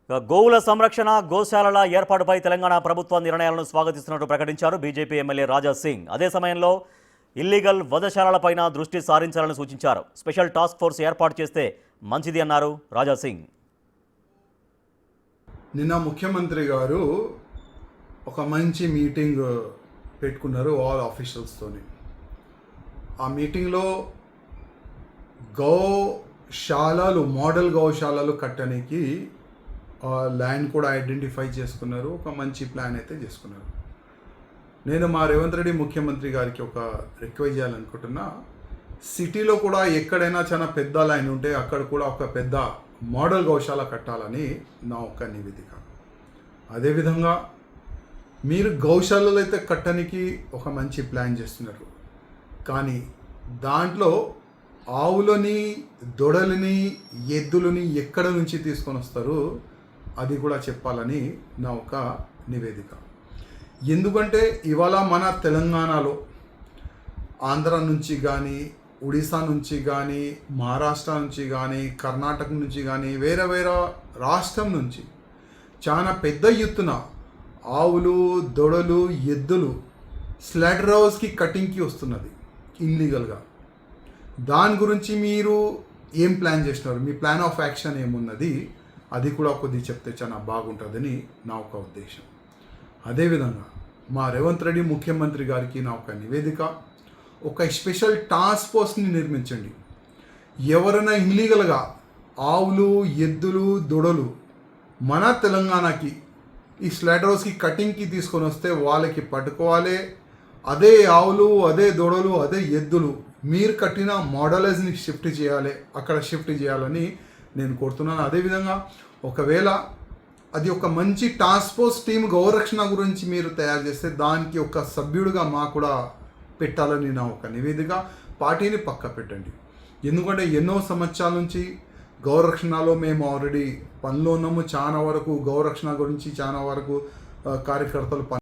గోవుల సంరక్షణ గోశాలల ఏర్పాటుపై తెలంగాణ ప్రభుత్వ నిర్ణయాలను స్వాగతిస్తున్నట్టు ప్రకటించారు బీజేపీ ఎమ్మెల్యే రాజా సింగ్. అదే సమయంలో ఇల్లీగల్ వధశాలలపైన దృష్టి సారించాలని సూచించారు. స్పెషల్ టాస్క్ ఫోర్స్ ఏర్పాటు చేస్తే మంచిది అన్నారు రాజా సింగ్. నిన్న ముఖ్యమంత్రి గారు ఒక మంచి మీటింగ్ పెట్టుకున్నారు ఆల్ ఆఫీషియల్స్తోని. ఆ మీటింగ్లో గోశాలలు మోడల్ గోశాలలు కట్టడానికి ల్యాండ్ కూడా ఐడెంటిఫై చేసుకున్నారు. ఒక మంచి ప్లాన్ అయితే చేసుకున్నారు. నేను మా రేవంత్ రెడ్డి ముఖ్యమంత్రి గారికి ఒక రిక్వెస్ట్ చేయాలనుకుంటున్నా, సిటీలో కూడా ఎక్కడైనా చాలా పెద్ద ల్యాండ్ ఉంటే అక్కడ కూడా ఒక పెద్ద మోడల్ గోశాల కట్టాలని నా ఒక నివేదిక. అదేవిధంగా మీరు గోశాలలు అయితే కట్టడానికి ఒక మంచి ప్లాన్ చేస్తున్నారు, కానీ దాంట్లో ఆవులని దొడలని ఎద్దులని ఎక్కడ నుంచి తీసుకొని వస్తారు అది కూడా చెప్పాలని నా ఒక నివేదిక. ఎందుకంటే ఇవాళ మన తెలంగాణలో ఆంధ్ర నుంచి కానీ, ఒడిశా నుంచి కానీ, మహారాష్ట్ర నుంచి కానీ, కర్ణాటక నుంచి కానీ, వేరే వేరే రాష్ట్రం నుంచి చాలా పెద్ద ఎత్తున ఆవులు దొడలు ఎద్దులు స్లాటర్ హౌస్కి కటింగ్కి వస్తున్నది ఇల్లీగల్గా. దాని గురించి మీరు ఏం ప్లాన్ చేస్తున్నారు, మీ ప్లాన్ ఆఫ్ యాక్షన్ ఏమున్నది, అది కూడా కొద్దిగా చెప్తే చాలా బాగుంటుందని నా ఒక ఉద్దేశం. అదేవిధంగా మా రేవంత్ రెడ్డి ముఖ్యమంత్రి గారికి నా ఒక నివేదిక, ఒక స్పెషల్ టాస్క్ ఫోర్స్ని నిర్మించండి. ఎవరైనా ఇల్లీగల్గా ఆవులు ఎద్దులు దొడలు మన తెలంగాణకి ఈ స్లాటర్ హౌస్కి కటింగ్కి తీసుకొని వస్తే వాళ్ళకి పట్టుకోవాలి. అదే ఆవులు అదే దొడలు అదే ఎద్దులు మీరు కట్టిన మోడలైజ్ని షిఫ్ట్ చేయాలి, అక్కడ షిఫ్ట్ చేయాలని నేను కోరుతున్నాను. అదేవిధంగా ఒకవేళ అది ఒక మంచి టాస్క్ ఫోర్స్ టీమ్ గౌరక్షణ గురించి మీరు తయారు చేస్తే దానికి ఒక సభ్యుడిగా మా కూడా పెట్టాలని నా ఒక నివేదిక. పార్టీని పక్క పెట్టండి, ఎందుకంటే ఎన్నో సంవత్సరాల నుంచి గౌరక్షణలో మేము ఆల్రెడీ పనిలో ఉన్నాము. చాలా వరకు గౌరక్షణ గురించి చాలా వరకు కార్యకర్తలు